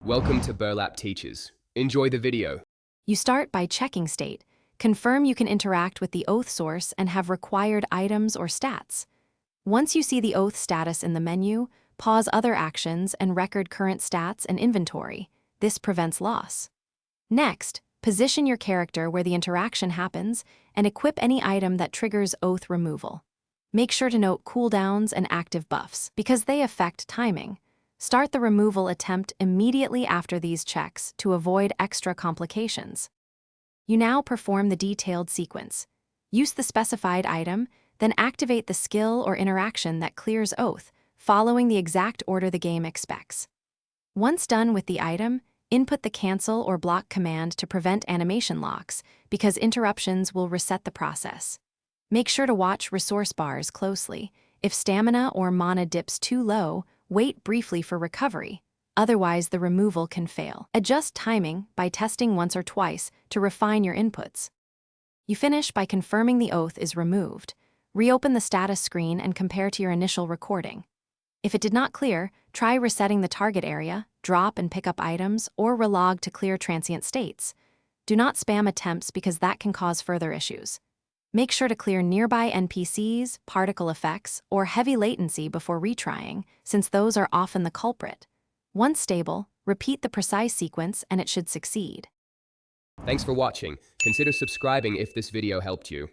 Welcome to Burlap Teachers. Enjoy the video. You start by checking state. Confirm you can interact with the oath source and have required items or stats. Once you see the oath status in the menu, pause other actions and record current stats and inventory. This prevents loss. Next, position your character where the interaction happens and equip any item that triggers oath removal. Make sure to note cooldowns and active buffs because they affect timing. Start the removal attempt immediately after these checks to avoid extra complications. You now perform the detailed sequence. Use the specified item, then activate the skill or interaction that clears oath, following the exact order the game expects. Once done with the item, input the cancel or block command to prevent animation locks, because interruptions will reset the process. Make sure to watch resource bars closely. If stamina or mana dips too low, wait briefly for recovery, otherwise the removal can fail. Adjust timing by testing once or twice to refine your inputs. You finish by confirming the oath is removed. Reopen the status screen and compare to your initial recording. If it did not clear, try resetting the target area, drop and pick up items, or relog to clear transient states. Do not spam attempts because that can cause further issues. Make sure to clear nearby NPCs, particle effects, or heavy latency before retrying, since those are often the culprit. Once stable, repeat the precise sequence and it should succeed. Thanks for watching. Consider subscribing if this video helped you.